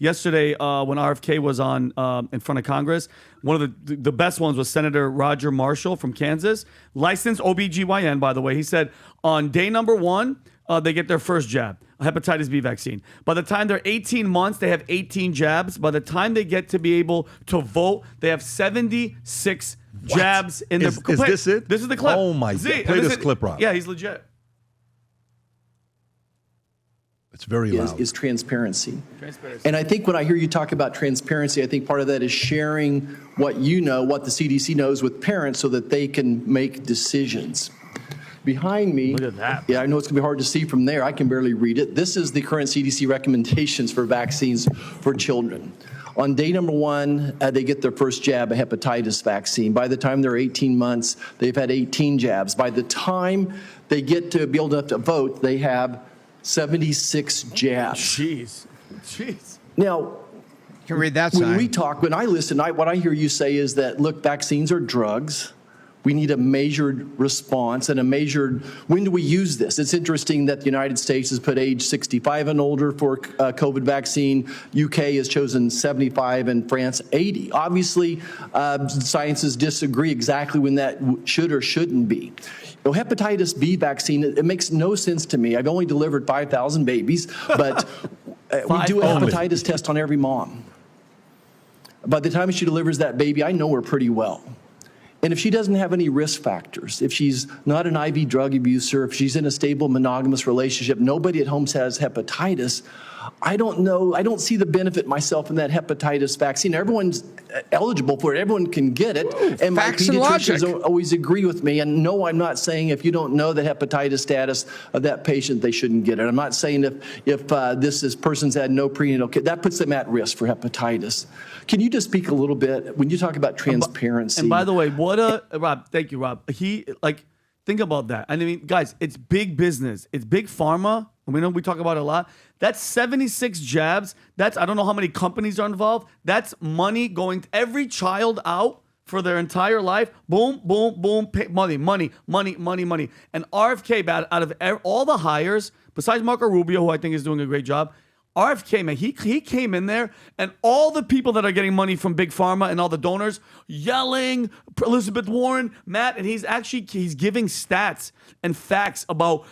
yesterday when RFK was on in front of Congress, one of the best ones was Senator Roger Marshall from Kansas, licensed OBGYN, by the way. He said on day number 1, they get their first jab, a hepatitis B vaccine. By the time they're 18 months, they have 18 jabs. By the time they get to be able to vote, they have 76 jabs in their clip. Is this it? This is the clip. Oh, my God. Play this clip, Rob. Yeah, he's legit. It's very loud. Is transparency. And I think when I hear you talk about transparency, I think part of that is sharing what you know, what the CDC knows with parents so that they can make decisions. Behind me, look at that. Yeah, I know it's going to be hard to see from there. I can barely read it. This is the current CDC recommendations for vaccines for children. On day number 1, they get their first jab, a hepatitis vaccine. By the time they're 18 months, they've had 18 jabs. By the time they get to be able to vote, they have 76 jabs. Jeez. Now, you can read that sign. When we talk, when I listen, what I hear you say is that, look, vaccines are drugs. We need a measured response and a measured, when do we use this? It's interesting that the United States has put age 65 and older for COVID vaccine. UK has chosen 75 and France 80. Obviously, scientists disagree exactly when that should or shouldn't be. Hepatitis B vaccine, it makes no sense to me. I've only delivered 5,000 babies, but we do a hepatitis test on every mom. By the time she delivers that baby, I know her pretty well. And if she doesn't have any risk factors, if she's not an IV drug abuser, if she's in a stable monogamous relationship, nobody at home has hepatitis, I don't know, I don't see the benefit myself in that hepatitis vaccine. Everyone's eligible for it. Everyone can get it. And my pediatricians always agree with me. And no, I'm not saying if you don't know the hepatitis status of that patient, they shouldn't get it. I'm not saying if this person's had no prenatal care, that puts them at risk for hepatitis. Can you just speak a little bit, when you talk about transparency? And by the way, Rob, thank you, Rob. Think about that. I mean, guys, it's big business. It's big pharma. And we know we talk about it a lot. That's 76 jabs. That's, I don't know how many companies are involved. That's money going to every child out for their entire life. Boom, boom, boom, money. And RFK, out of all the hires, besides Marco Rubio, who I think is doing a great job, RFK, man, he came in there, and all the people that are getting money from Big Pharma and all the donors yelling, Elizabeth Warren, Matt, and he's giving stats and facts about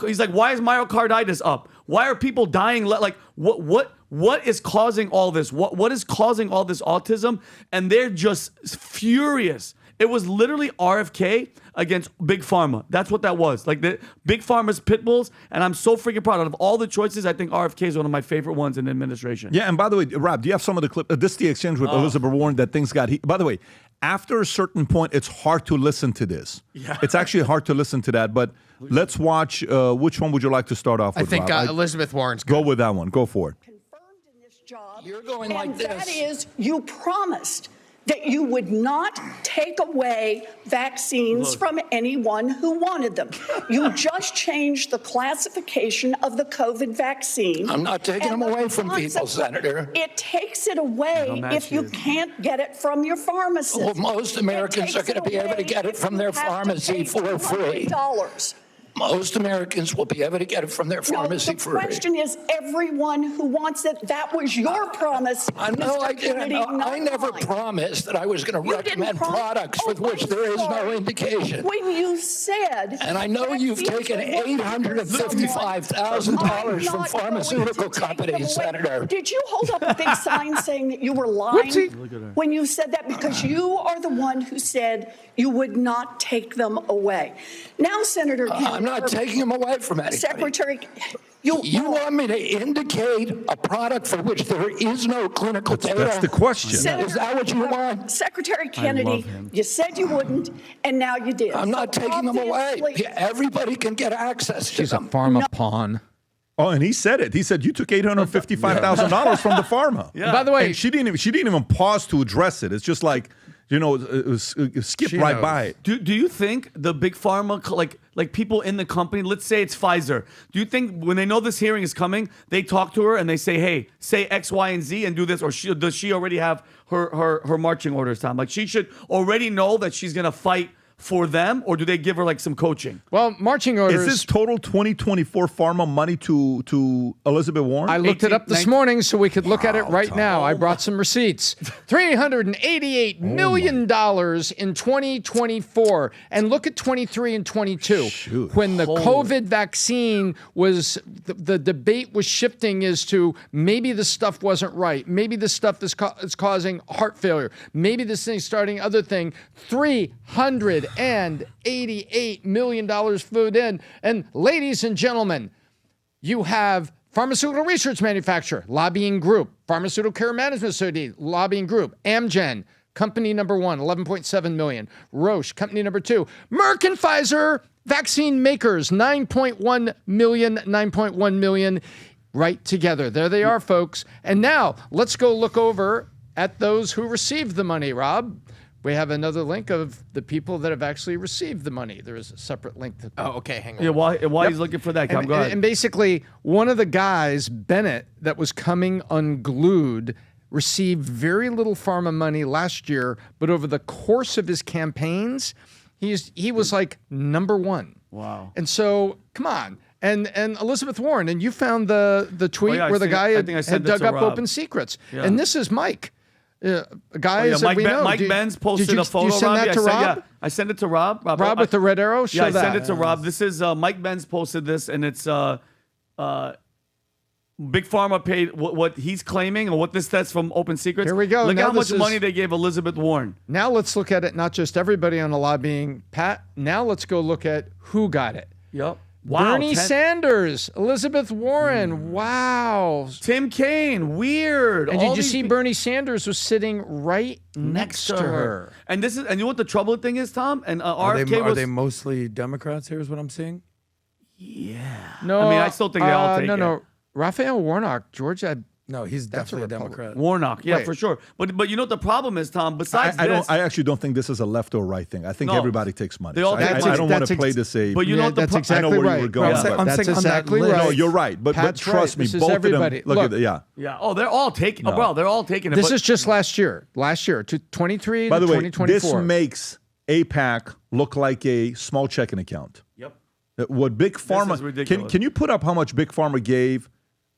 he's like, why is myocarditis up? Why are people dying? Like, what is causing all this? What is causing all this autism? And they're just furious. It was literally RFK against Big Pharma. That's what that was. Like the Big Pharma's pit bulls, and I'm so freaking proud. Out of all the choices, I think RFK is one of my favorite ones in the administration. Yeah, and by the way, Rob, do you have some of the clip? This is the exchange with Elizabeth Warren that things got by the way, after a certain point, it's hard to listen to this. Yeah. It's actually hard to listen to that, but let's watch. Which one would you like to start off with, I think Rob? Elizabeth Warren's good. Go with that one. Go for it. Confirmed in this job. You're going like this. That is, you promised that you would not take away vaccines from anyone who wanted them. You just changed the classification of the COVID vaccine. I'm not taking them away from people, Senator. It takes it away if you can't get it from your pharmacist. Well, most Americans are going to be able to get it from their pharmacy for free. Most Americans will be able to get it from their pharmacy for free. The question is, everyone who wants it, that was your promise. I never promised that I was going to recommend products for which there is no indication. When you said... And I know you've taken $855,000 from pharmaceutical companies, Senator. Did you hold up a big sign saying that you were lying when you said that? Because you are the one who said you would not take them away. Now, Senator Kennedy... I'm not taking them away from anybody. Secretary... You want me to indicate a product for which there is no clinical data? That's the question. Senator, is that what you want? Secretary Kennedy, you said you wouldn't, and now you did. I'm not taking them away. Everybody can get access to them. She's a pharma pawn. Oh, and he said it. He said you took $855,000 from the pharma. Yeah. By the way, and she didn't even pause to address it. It's just like, skip right by it. Do you think the Big Pharma, like people in the company, let's say it's Pfizer, do you think when they know this hearing is coming, they talk to her and they say, hey, say X, Y, and Z and do this, or does she already have her marching orders, Tom? Like she should already know that she's going to fight for them, or do they give her like some coaching? Well, marching orders. Is this total 2024 pharma money to Elizabeth Warren? I looked it up this 19 morning so we could look at it right now. I brought some receipts. $388 million in 2024. And look at 23 and 22. Shoot. When the COVID vaccine was, the debate was shifting as to maybe this stuff wasn't right. Maybe this stuff is causing heart failure. Maybe this thing's starting other thing. $388 million flowed in. And ladies and gentlemen, you have pharmaceutical research manufacturer, lobbying group, pharmaceutical care management society, lobbying group, Amgen, company number 1, 11.7 million. Roche, company number 2. Merck and Pfizer, vaccine makers, 9.1 million, right together. There they are, folks. And now let's go look over at those who received the money, Rob. We have another link of the people that have actually received the money. There is a separate link. Okay, hang on. Yeah, why he's looking for that? Go ahead. And basically, one of the guys, Bennett, that was coming unglued, received very little pharma money last year, but over the course of his campaigns, he was like number 1. Wow. And so, come on. And Elizabeth Warren, and you found the tweet where the guy had dug up open secrets. Yeah. And this is Mike. A guy that Mike, we know. Mike Benz posted a photo. Did you send that to Rob? I sent it to Rob. Rob with the red arrow? Show I that. sent it to Rob. This is Mike Benz posted this, and it's Big Pharma paid what he's claiming and what this says from Open Secrets. Here we go. Look Now how much this is- money they gave Elizabeth Warren. Now let's look at it, not just everybody on the lobbying, Pat. Now let's go look at who got it. Yep. Wow. Bernie Sanders, Elizabeth Warren. Wow. Tim Kaine. Weird. And All did you these see Bernie Sanders was sitting right next to her? And this is, and you know what the trouble thing is, Tom? And Are RFK they, was. are they mostly Democrats here is what I'm seeing? No. I mean, I still think they all take no. it. Raphael Warnock, Georgia. No, he's That's a definitely a Republican. Democrat. Warnock, yeah, Wait. for sure. But you know what the problem is, Tom? Besides this, I actually don't think this is a left or right thing. I think No. everybody takes money. They all So take I money. don't want to That's play this a. but you know what the that's pro- exactly I know where right. you were going, I'm saying- but- I'm That's saying on that exactly list- right. No, you're right. But Pat's trust right. me, This is both everybody. of them. Look at yeah. Yeah. Oh, they're all taking. No. Oh, bro, they're all taking it. This but- is just last year, to 23 By to the way, 2024. this makes APAC look like a small checking account. Yep. What Big Pharma? ridiculous. Can you put up how much Big Pharma gave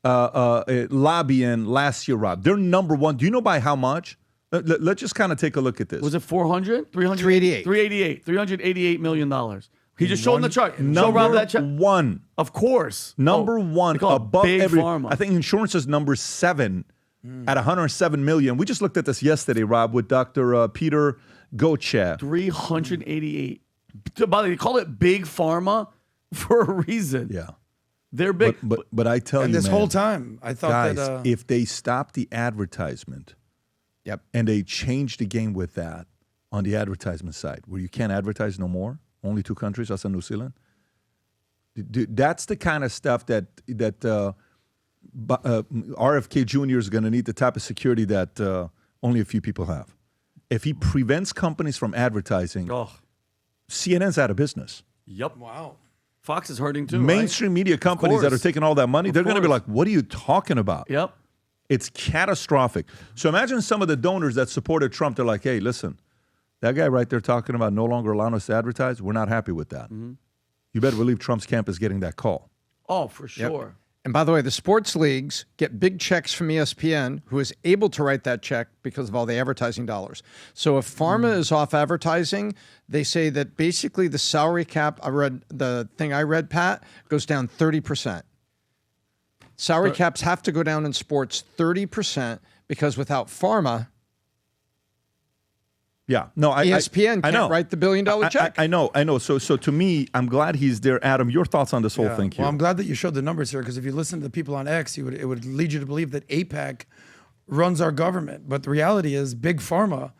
lobbying last year, Rob? They're number 1. Do you know by how much? Let's just kind of take a look at this. Was it 400? 300? 388. 388. $388 million. He just showed him the chart. Show Rob that chart. Number 1. Of course. Number Oh, 1 they call it above Big every. Pharma. I think insurance is number 7 at 107 million. We just looked at this yesterday, Rob, with Dr. Peter Gochev. 388. By the way, they call it Big Pharma for a reason. Yeah. They're big. But I tell And you, this man, whole time, I thought guys, that. if they stop the advertisement, Yep. and they change the game with that on the advertisement side, where you can't advertise no more, only 2 countries, us and New Zealand. That's the kind of stuff that RFK Jr. is going to need, the type of security that only a few people have. If he prevents companies from advertising, Oh, CNN's out of business. yep. Wow. Fox is hurting too. Mainstream media companies that are course. taking all that money, Of they're going to be course. like, what are you talking about? Right? Yep. It's catastrophic. So imagine some of the donors that supported Trump. They're like, hey, listen, that guy right there talking about no longer allowing us to advertise, we're not happy with that. Mm-hmm. You better believe Trump's camp is getting that call. Oh, for sure. And by the way, the sports leagues get big checks from ESPN, who is able to write that check because of all the advertising dollars. So if pharma is off advertising, they say that basically the salary cap, the thing I read, Pat, goes down 30%. Salary caps have to go down in sports 30% because without pharma, Yeah, no, ESPN I can't know. write the $1 billion check. I know. So to me, I'm glad he's there. Adam, your thoughts on this whole Yeah. thing here? Well, I'm glad that you showed the numbers here because if you listen to the people on X, it would lead you to believe that APAC runs our government. But the reality is, Big Pharma,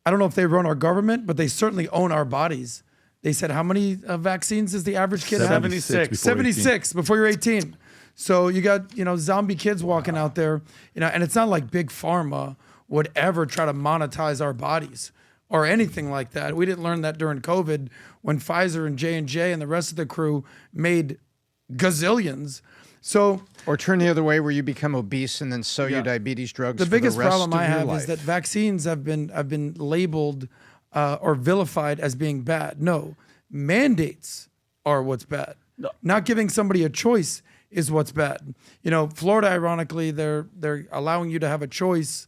I don't know if they run our government, but they certainly own our bodies. They said, how many vaccines does the average kid have? 76. before 76 before you're 18. So you got, zombie kids walking out there, and it's not like Big Pharma would ever try to monetize our bodies or anything like that. We didn't learn that during COVID when Pfizer and J&J and the rest of the crew made gazillions. So Or turn the other way where you become obese and then sell your diabetes drugs the for biggest the rest problem of I your have life. is that vaccines have been labeled or vilified as being bad. No, mandates are what's bad. No. Not giving somebody a choice is what's bad. Florida, ironically, they're allowing you to have a choice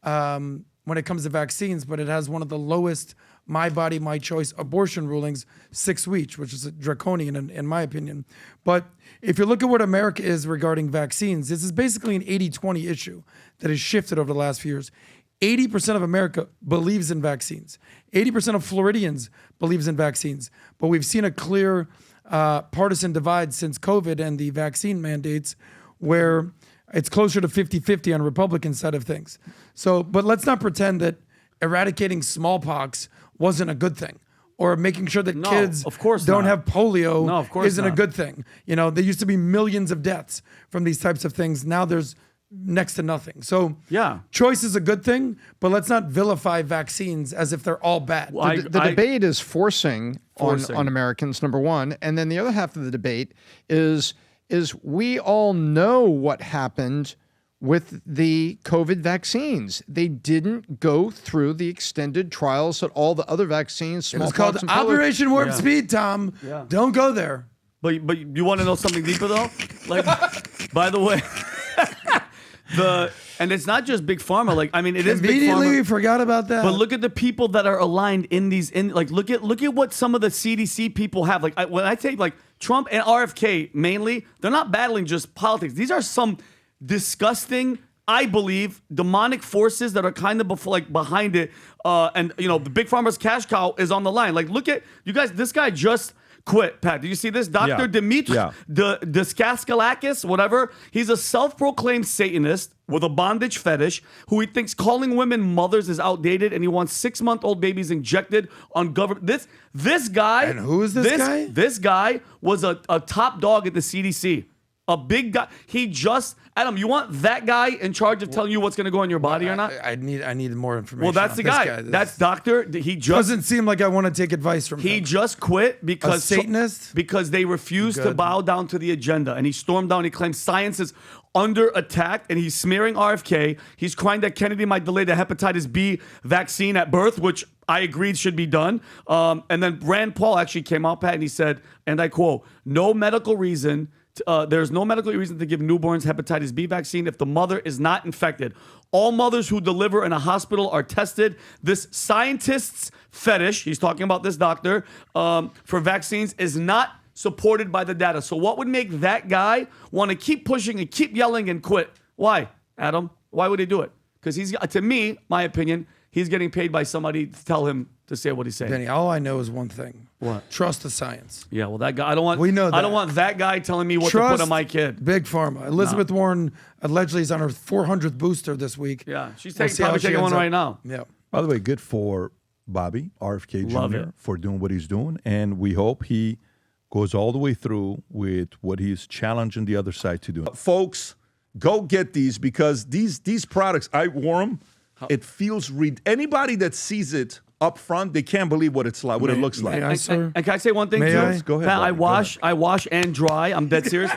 when it comes to vaccines, but it has one of the lowest my body, my choice abortion rulings, 6 weeks, which is draconian in my opinion. But if you look at what America is regarding vaccines, this is basically an 80-20 issue that has shifted over the last few years. 80% of America believes in vaccines. 80% of Floridians believes in vaccines. But we've seen a clear partisan divide since COVID and the vaccine mandates where it's closer to 50-50 on the Republican side of things. But let's not pretend that eradicating smallpox wasn't a good thing, or making sure that kids don't have polio isn't a good thing. There used to be millions of deaths from these types of things. Now there's next to nothing. So choice is a good thing, but let's not vilify vaccines as if they're all bad. Well, the debate is forcing on Americans, number one. And then the other half of the debate is we all know what happened with the COVID vaccines. They didn't go through the extended trials that all the other vaccines, it was called Operation Warp Speed, Tom. Yeah. Don't go there. But you want to know something deeper though? Like, by the way, and it's not just Big Pharma. Like, I mean, it is Big Pharma. Conveniently, we forgot about that. But look at the people that are aligned in these. Look at what some of the CDC people have. Like, when I take like Trump and RFK mainly, they're not battling just politics. These are some disgusting, I believe, demonic forces that are kind of behind it. And the Big Pharma's cash cow is on the line. Like, look at you guys. This guy just quit. Pat, did you see this? Dr. Dimitri Deskaskalakis, whatever. He's a self-proclaimed Satanist with a bondage fetish who he thinks calling women mothers is outdated, and he wants 6-month-old babies injected on government. This guy. And who is this guy? This guy was a top dog at the CDC. A big guy. Adam, you want that guy in charge of telling you what's going to go in your body or not? I need more information. Well, that's the guy. That's Doctor. He just doesn't seem like I want to take advice from him. He just quit because a Satanist? Because they refused to bow down to the agenda, and he stormed down. He claims science is under attack, and he's smearing RFK. He's crying that Kennedy might delay the hepatitis B vaccine at birth, which I agreed should be done. And then Rand Paul actually came out, Pat, and he said, and I quote, there's no medical reason to give newborns hepatitis B vaccine if the mother is not infected. All mothers who deliver in a hospital are tested. This scientist's fetish, he's talking about this doctor, for vaccines is not supported by the data. So what would make that guy want to keep pushing and keep yelling and quit? Why, Adam? Why would he do it? Because to me, my opinion, he's getting paid by somebody to tell him to say what he's saying. Danny, all I know is one thing. What? Trust the science. Yeah, well, that guy, I don't want that guy telling me what to put on my kid. Big Pharma. Elizabeth Warren allegedly is on her 400th booster this week. Yeah, she's probably taking one right now. Yeah. By the way, good for Bobby, RFK Jr., for doing what he's doing. And we hope he goes all the way through with what he's challenging the other side to do. Folks, go get these because these products, I wore them. It feels anybody that sees it up front, they can't believe what it's like, what it looks like. May I, sir? And can I say one thing May too? I? Go ahead. Pat, I wash and dry. I'm dead serious.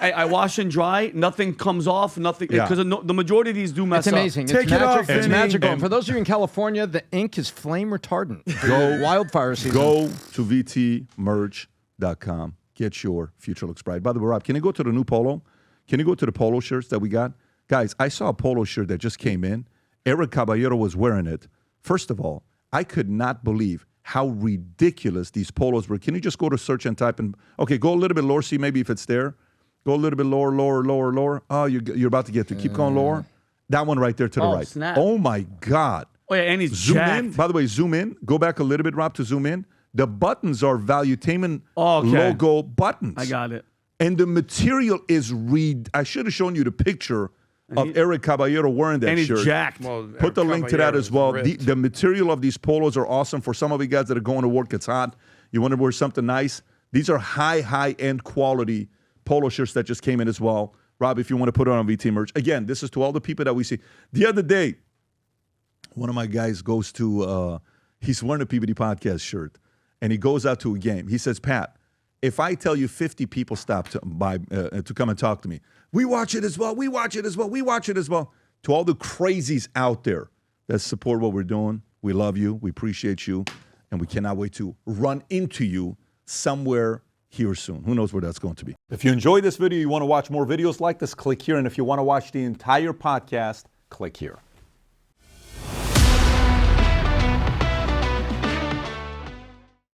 I wash and dry. Nothing comes off. Nothing because the majority of these do mess up. It's amazing. Take it off. It's magical. And for those of you in California, the ink is flame retardant. Go wildfire season. Go to vtmerch.com. Get your future looks bright. By the way, Rob, can you go to the new polo? Can you go to the polo shirts that we got? Guys, I saw a polo shirt that just came in. Eric Caballero was wearing it. First of all, I could not believe how ridiculous these polos were. Can you just go to search and type in? Okay, go a little bit lower. See maybe if it's there. Go a little bit lower, lower, lower, lower. Oh, you're about to get to. Keep going lower. That one right there to the right. Snap. Oh, my God. Oh, yeah, and he's zoom jacked. in. By the way, zoom in. Go back a little bit, Rob, to zoom in. The buttons are Valuetainment logo buttons. I got it. And the material is I should have shown you the picture of Eric Caballero wearing that and shirt. He's jacked. Well, Put the link to that as well. The material of these polos are awesome. For some of you guys that are going to work, it's hot. You want to wear something nice. These are high-end quality polo shirts that just came in as well. Rob, if you want to put it on VT merch. Again, this is to all the people that we see. The other day, one of my guys goes to, he's wearing a PBD podcast shirt, and he goes out to a game. He says, Pat, if I tell you 50 people stop to come and talk to me, we watch it as well, we watch it as well, we watch it as well. To all the crazies out there that support what we're doing, We love you. We appreciate you. And we cannot wait to run into you somewhere here soon. Who knows where that's going to be. If you enjoyed this video, you want to watch more videos like this, click here. And if you want to watch the entire podcast, click here.